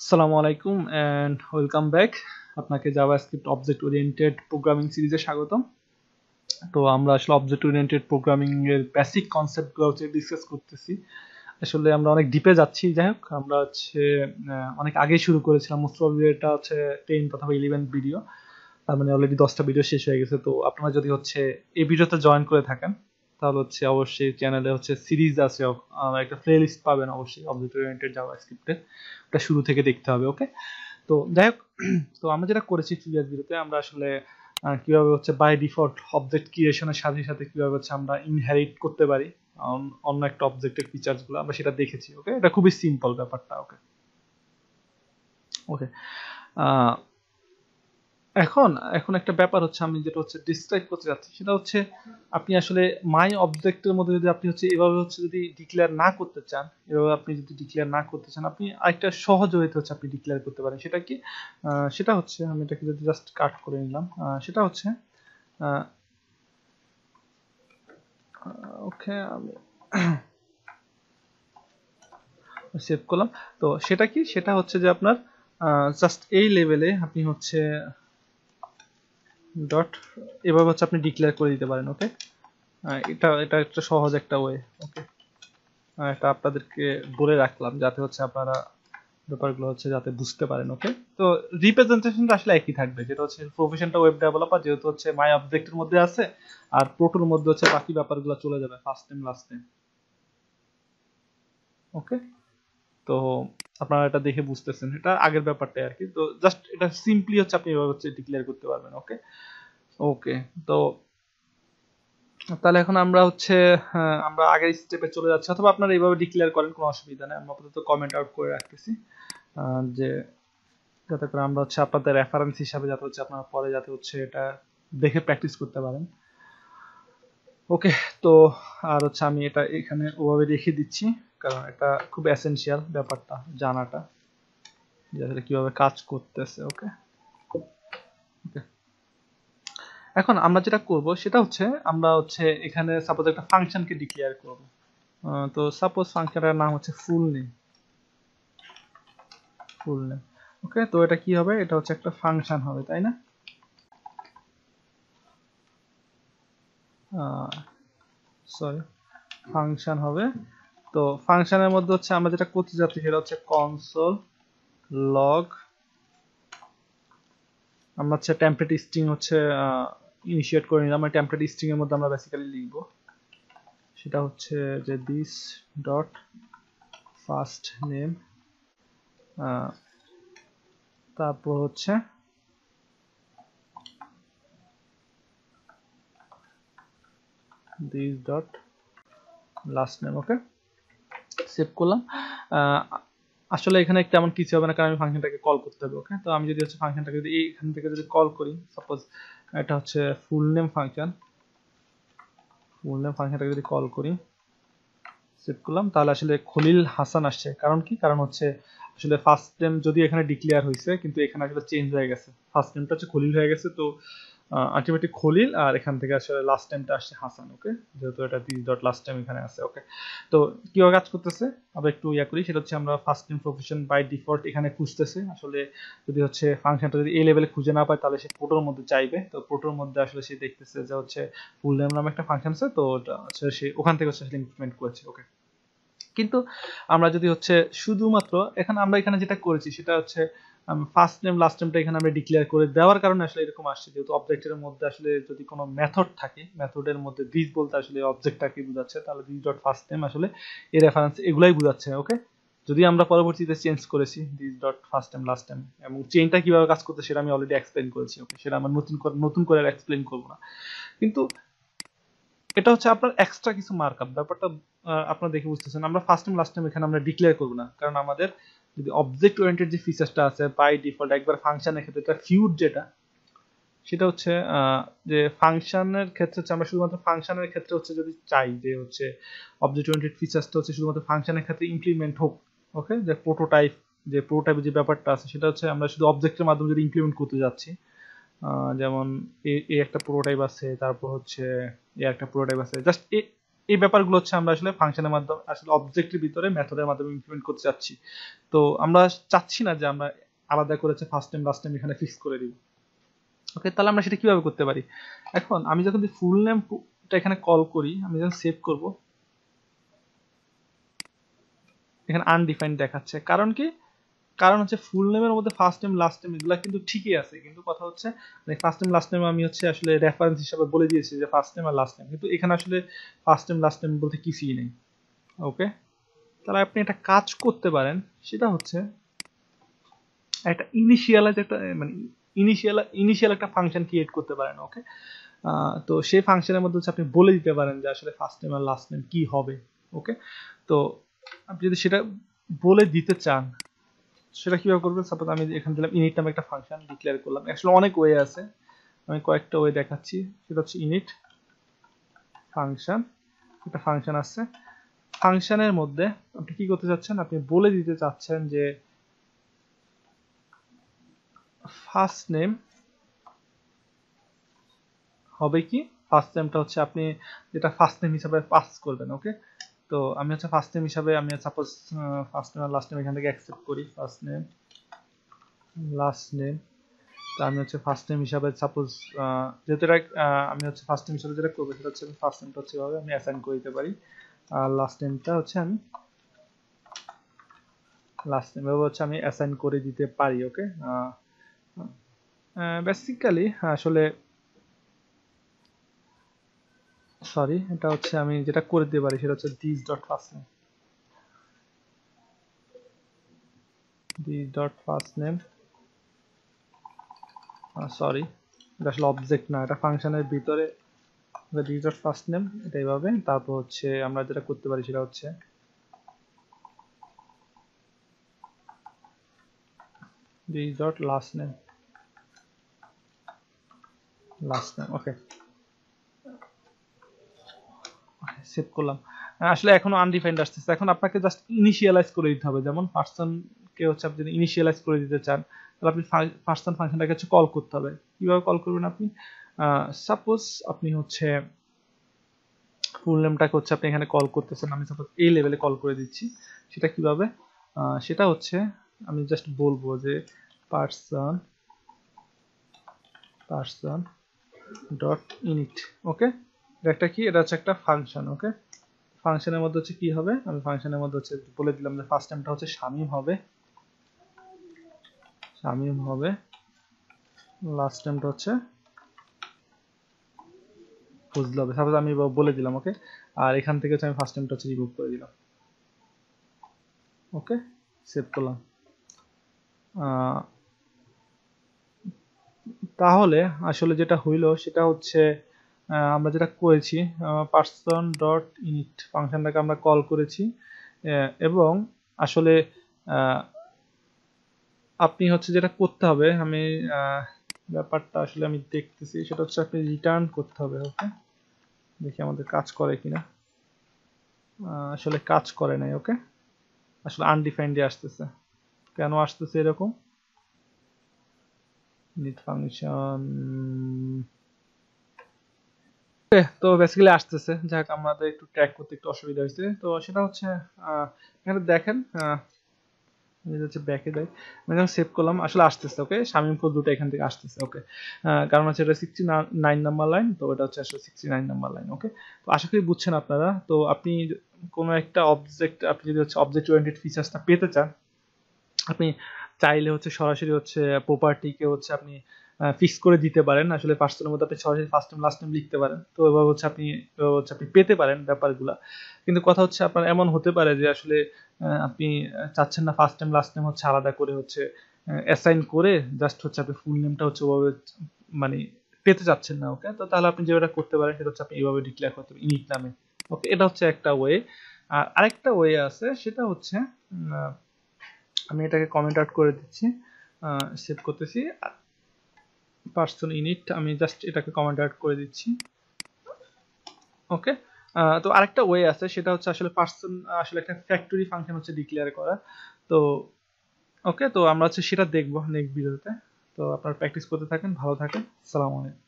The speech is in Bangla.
আসসালামু আলাইকুম এন্ড ওয়েলকাম ব্যাক। আপনাকে জাভাস্ক্রিপ্ট অবজেক্ট ওরিয়েন্টেড প্রোগ্রামিং সিরিজে স্বাগতম। তো আমরা আসলে অবজেক্ট ওরিয়েন্টেড প্রোগ্রামিং এর বেসিক কনসেপ্টগুলো ডিসকাস করতেছি। আসলে আমরা অনেক ডিপে যাচ্ছি। যাই হোক, আমরা অনেক আগেই শুরু করেছিলাম। মোস্ট প্রবাবলি এটা 10 অথবা 11 ভিডিও। তার মানে অলরেডি 10টা ভিডিও শেষ হয়ে গেছে। তো আপনারা যদি এই ভিডিওতে জয়েন করে থাকেন তাহলে অবশ্যই চ্যানেলে সিরিজ আছে, একটা প্লেলিস্ট পাবেন অবশ্যই অবজেক্ট ওরিয়েন্টেড জাভাস্ক্রিপ্টের। ওটা শুরু থেকে দেখতে হবে। ওকে, তো যাই হোক, তো আমরা যেটা করেছি প্রিভিয়াস ভিডিওতে আমরা আসলে কিভাবে বাই ডিফল্ট অবজেক্ট ক্রিয়েশনের সাথে সাথে কিভাবে আমরা ইনহেরিট করতে পারি অন্য একটা অবজেক্টের ফিচার্স গুলো আমরা সেটা দেখেছি। ওকে, এটা খুবই সিম্পল ব্যাপারটা। ওকে ওকে এখন এখন একটা ব্যাপার আমি যেটা ডিসক্রাইব করতে যাচ্ছি সেটা আপনি আসলে মাই অবজেক্টের মধ্যে যদি আপনি এভাবে যদি ডিক্লেয়ার না করতে চান, এভাবে আপনি যদি ডিক্লেয়ার না করতে চান, আপনি আরেকটা সহজ ওয়েতে আপনি ডিক্লেয়ার করতে পারেন। সেটা কি? সেটা আমি এটাকে যদি জাস্ট কাট করে নিলাম, সেটা ওকে, আমি সেভ করলাম। তো সেটা কি? সেটা যে আপনার জাস্ট এই লেভেলে আপনি ডট এভাবে আপনি ডিক্লেয়ার করে দিতে পারেন। ওকে, এটা এটা একটা সহজ একটা ওয়ে। ওকে, এটা আপনাদেরকে বলে রাখলাম যাতে আপনারা ব্যাপারগুলো যাতে বুঝতে পারেন। ওকে, তো রিপ্রেজেন্টেশনটা আসলে একই থাকবে, যেটা প্রফেশনটা ওয়েব ডেভেলপার, যেহেতু মাই অবজেক্টের মধ্যে আছে, আর প্রোটোর মধ্যে বাকি ব্যাপারগুলো চলে যাবে, ফার্স্ট নেম লাস্ট নেম। ওকে, তো আপনারা এটা দেখে বুঝতেছেন, এটা আগের ব্যাপারটাই আর কি। তো জাস্ট এটা সিম্পলি আপনি এভাবে ডিক্লেয়ার করতে পারবেন। ওকে ওকে, তো তাহলে এখন আমরা আমরা আগের স্টেপে চলে যাচ্ছি, অথবা আপনারা এইভাবে ডিক্লেয়ার করেন, কোনো অসুবিধা নেই। আমরা আপাতত কমেন্ট আউট করে রাখতেছি, যে যাতে করে আমরা আপনাদের রেফারেন্স হিসাবে যাতে আপনারা পরে যাতে এটা দেখে প্র্যাকটিস করতে পারেন। ওকে, তো আর আমি এটা এখানে ওভাবে রেখে দিচ্ছি, কারণ এটা খুব এসেনশিয়াল ব্যাপারটা জানাটা, যে আসলে কিভাবে কাজ করতেছে। ওকে ওকে, এখন আমরা যেটা করব সেটা আমরা এখানে সাপোজ একটা ফাংশনকে ডিক্লেয়ার করব। তো সাপোজ ফাংশনটার নাম full name. Full name okay, তো এটা কি হবে? এটা একটা ফাংশন হবে, তাই না? সরি, ফাংশন হবে। তো ফাংশনের মধ্যে আমরা যেটা করতে যাচ্ছি সেটা কনসোল লগ। আমরা টেমপ্লেট স্ট্রিং ইনিশিয়েট করে নিলাম। টেমপ্লেট স্ট্রিং এর মধ্যে আমরা বেসিক্যালি লিখব সেটা যে দিস ডট ফার্স্ট নেম, তারপর this dot last name. Okay, save করলাম। আসলে এখানে তেমন কিছু হবে না, কারণ আমি ফাংশনটাকে কল করতে হবে। ওকে, তো আমি যদি ফাংশনটাকে যদি এইখান থেকে যদি কল করি, সাপোজ এটা full name function, full name ফাংশনটাকে যদি কল করি, সেভ করলাম, তাহলে আসলে খলিল হাসান আসছে। কারণ কি? কারণ আসলে ফার্স্ট নেম যদি এখানে ডিক্লেয়ার হয়েছে, কিন্তু এখানে আসলে চেঞ্জ হয়ে গেছে, ফার্স্ট নেমটা খলিল হয়ে গেছে। তো আলটিমেটলি খলিল, আর এখান থেকে আসলে লাস্ট নেমটা আসছে হাসান। ওকে, যেহেতু এটা দিস ডট লাস্ট নেম এখানে আছে। ওকে, তো কিভাবে কাজ করতেছে আমরা একটু করি। সেটা আমরা first name profession by default এখানে খুঁজতেছে। আসলে যদি ফাংশনটা যদি এই লেভেলে খুঁজে না পায়, তাহলে সে প্রোটোর মধ্যে চাইবে। তো প্রোটোর মধ্যে আসলে সে দেখতেছে যে ফুল নেম নামে একটা ফাংশন আছে, তো সে ওখান থেকে আসলে ইমপ্লিমেন্ট করেছে। ওকে, কিন্তু আমরা যদি শুধুমাত্র এখানে আমরা এখানে যেটা করেছি সেটা ফার্স্ট নেম লাস্ট নেমটা এখানে আমরা ডিক্লেয়ার করে দেওয়ার কারণে আসলে এরকম আসছে, যেহেতু অবজেক্টের মধ্যে আসলে যদি কোনো মেথড থাকে, মেথডের মধ্যে দিস বলতে আসলে অবজেক্টটাকে বোঝাচ্ছে, তাহলে দিস ডট ফার্স্ট নেম আসলে এই রেফারেন্স এগুলাই বোঝাচ্ছে। ওকে, যদি আমরা পরবর্তীতে চেঞ্জ করেছি this dot first name last name, এবং চেইনটা কিভাবে কাজ করতে সেটা আমি অলরেডি এক্সপ্লেইন করেছি। ওকে, সেটা আমরা নতুন করে এক্সপ্লেইন করব না, কিন্তু এটা আপনার এক্সট্রা কিছু মার্কআপ। ব্যাপারটা আপনারা দেখে বুঝতেছেন। আমরা ফার্স্ট নেম লাস্ট নেম এখানে আমরা ডিক্লেয়ার করব না, কারণ আমাদের যদি অবজেক্ট ওরিয়েন্টেড যে ফিচারটা আছে বাই ডিফল্ট একবার ফাংশনের ক্ষেত্রে এটা ফিউড, যেটা সেটা যে ফাংশনের ক্ষেত্রে আমরা শুধুমাত্র ফাংশনের ক্ষেত্রে যদি চাই যে অবজেক্ট ওরিয়েন্টেড ফিচারসটা শুধুমাত্র ফাংশনের ক্ষেত্রে ইমপ্লিমেন্ট হোক। ওকে, যে প্রোটোটাইপের যে ব্যাপারটা আছে সেটা আমরা শুধু অবজেক্টের মাধ্যমে যদি ইমপ্লিমেন্ট করতে যাচ্ছি, যেমন এই একটা প্রোটোটাইপ আছে, তারপর এই একটা প্রোটোটাইপ আছে, জাস্ট এই ব্যাপারগুলো হচ্ছে আমরা আসলে ফাংশনের মাধ্যমে আসলে অবজেক্টের ভিতরে মেথডের মাধ্যমে ইমপ্লিমেন্ট করতে চাচ্ছি। তো আমরা চাচ্ছি না যে আমরা আলাদা করেছে ফার্স্ট নেম লাস্ট নেম এখানে ফিক্স করে দিব। ওকে, তাহলে আমরা সেটা কিভাবে করতে পারি? এখন আমি যখন ফুল নেমটা এখানে কল করি, আমি যখন সেভ করব, এখানে আনডিফাইন্ড দেখাচ্ছে। কারণ কি? কারণ হচ্ছে ফুল নেমের মধ্যে ফার্স্ট নেম লাস্ট নেম এগুলো কিন্তু ঠিকই আছে, কিন্তু কথা হচ্ছে ফার্স্ট নেম লাস্ট নেম আমি হচ্ছে আসলে রেফারেন্স হিসেবে বলে দিয়েছি যে ফার্স্ট নেম আর লাস্ট নেম, কিন্তু এখানে আসলে ফার্স্ট নেম লাস্ট নেম বলতে কিছুই নেই। ওকে, তাহলে আপনি একটা কাজ করতে পারেন, সেটা হচ্ছে একটা ইনিশিয়ালাইজ একটা মানে ইনিশিয়াল একটা ফাংশন ক্রিয়েট করতে পারেন। ওকে, তো সেই ফাংশনের মধ্যে হচ্ছে আপনি বলে দিতে পারেন যে আসলে ফার্স্ট নেম আর লাস্ট নেম কি হবে। ওকে, তো আপনি যদি সেটা বলে দিতে চান সেটা কিভাবে করবেন? সাপোজ আমি এখানে দিলাম ইনিট নামে একটা ফাংশন ডিক্লেয়ার করলাম। আসলে অনেক ওয়ে আছে, আমি কয়েকটা ওয়ে দেখাচ্ছি। সেটা হচ্ছে ইনিট ফাংশন, একটা ফাংশন আছে। ফাংশনের মধ্যে আপনি কি করতে চাচ্ছেন? আপনি বলে দিতে চাচ্ছেন যে ফার্স্ট নেম হবে কি, ফার্স্ট নেমটা হচ্ছে আপনি যেটা ফার্স্ট নেম হিসাবে পাস করবেন। ওকে, তো আমি হচ্ছে ফার্স্ট নেম হিসাবে আমি সাপোজ ফার্স্ট নেম আর লাস্ট নেম এখান থেকে অ্যাকসেপ্ট করি। ফার্স্ট নেম লাস্ট নেম, তো আমি হচ্ছে ফার্স্ট নেম হিসাবে সাপোজ যেহেতু এটা আমি হচ্ছে ফার্স্ট নেম হিসাবে যেটা করবো সেটা হচ্ছে আমি ফার্স্ট নেমটা হচ্ছে এভাবে আমি অ্যাসাইন করে দিতে পারি, আর লাস্ট নেমটা হচ্ছে আমি লাস্ট নেম এভাবে হচ্ছে আমি অ্যাসাইন করে দিতে পারি। ওকে, বেসিক্যালি আসলে সরি, এটা হচ্ছে আমি যেটা করে দিতে পারি সেটা হচ্ছে this dot first name, this dot first name, sorry এটা আসলে অবজেক্ট না, এটা ফাংশনের ভিতরে দিস ডট ফার্স্ট নেম, এটা এইভাবে। তারপর হচ্ছে আমরা যেটা করতে পারি সেটা হচ্ছে this dot last name, last name. Okay, save করলাম। আসলে এখনো আনডিফাইন্ড আসতেছে, এখন আপনাকে জাস্ট ইনিশিয়ালাইজ করে দিতে হবে। যেমন পার্সন কে হচ্ছে আপনি যদি ইনিশিয়ালাইজ করে দিতে চান তাহলে আপনি পার্সন ফাংশনটাকে হচ্ছে কল করতে হবে। কিভাবে কল করবেন আপনি? সাপোজ আপনি হচ্ছে ফুল নেমটাকে হচ্ছে আপনি এখানে কল করতেছেন, আমি সাপোজ এই লেভেলে কল করে দিচ্ছি। সেটা কিভাবে? সেটা হচ্ছে আমি জাস্ট বলবো যে পার্সন পার্সন ডট ইনিট। ওকে, এটা কি? এটা হচ্ছে একটা ফাংশন। ওকে, ফাংশনের মধ্যে হচ্ছে কি হবে? আমি ফাংশনের মধ্যে হচ্ছে বলে দিলাম যে ফার্স্ট টাইমটা হচ্ছে শামীম হবে, শামীম হবে, লাস্ট টাইমটা হচ্ছে ফজল হবে। সাপোজ আমি বলে দিলাম। ওকে, আর এখান থেকে হচ্ছে আমি ফার্স্ট টাইমটা হচ্ছে রিমুভ করে দিলাম। ওকে, সেভ করলাম। তাহলে আসলে যেটা হইলো সেটা হচ্ছে আমরা যেটা করেছি পার্সন ডট ইনিট ফাংশনটাকে আমরা কল করেছি, এবং আসলে আপনি হচ্ছে যেটা করতে হবে, আমি ব্যাপারটা আসলে আমি দেখতেছি, সেটা হচ্ছে আপনি রিটার্ন করতে হবে। ওকে, দেখি আমাদের কাজ করে কিনা। আসলে কাজ করে নাই। ওকে, আসলে আনডিফাইন্ডে আসতেছে। কেন আসতেছে এরকম? নিট ফাংশন তো বেসিক্যালি আসতেছে, যাক আমাদের একটু ট্র্যাক করতে একটু অসুবিধা হয়েছে। তো সেটা হচ্ছে এখানে দেখেন, হচ্ছে ব্যাকে যাই, আমি যখন সেভ করলাম আসলে আসতেছে। ওকে, শামীম দুটো এখান থেকে আসতেছে। ওকে, কারণ হচ্ছে এটা 69 নাম্বার লাইন, তো এটা হচ্ছে আসলে 69 নাম্বার লাইন। ওকে, তো আশা করি বুঝছেন আপনারা। তো আপনি কোনো একটা অবজেক্ট, আপনি যদি হচ্ছে অবজেক্ট ওরিয়েন্টেড ফিচার্সটা পেতে চান, আপনি চাইলে হচ্ছে সরাসরি হচ্ছে প্রপার্টিকে হচ্ছে আপনি ফিক্স করে দিতে পারেন। আসলে পার্সনের মধ্যে আপনি সরাসরি ফার্স্ট নেম লাস্ট নেম লিখতে পারেন, তো এভাবে হচ্ছে আপনি পেতে পারেন ব্যাপারগুলা। কিন্তু কথা হচ্ছে আপনার এমন হতে পারে যে আসলে আপনি চাচ্ছেন না ফার্স্ট নেম লাস্ট নেম হচ্ছে আলাদা করে হচ্ছে অ্যাসাইন করে, জাস্ট হচ্ছে আপনি ফুল নেমটা হচ্ছে ওভাবে মানে পেতে চাচ্ছেন না। ওকে, তো তাহলে আপনি যেটা করতে পারেন সেটা হচ্ছে আপনি এইভাবে ডিক্লেয়ার করতে পারেন ইনিট নামে। ওকে, এটা হচ্ছে একটা ওয়ে। আর আরেকটা ওয়ে আছে, সেটা হচ্ছে আমি এটাকে কমেন্ট আউট করে দিচ্ছি, সেভ করতেছি পার্সন ইনিট, আমি জাস্ট এটাকে কমেন্ট আউট করে দিচ্ছি। ওকে, তো আরেকটা ওয়ে আছে, সেটা হচ্ছে আসলে পার্সন আসলে একটা ফ্যাক্টরি ফাংশন হচ্ছে ডিক্লেয়ার করা। তো ওকে, তো আমরা হচ্ছে সেটা দেখবো নেক্সট ভিডিওতে। তো আপনারা প্র্যাকটিস করতে থাকেন, ভালো থাকেন, আসসালামু আলাইকুম।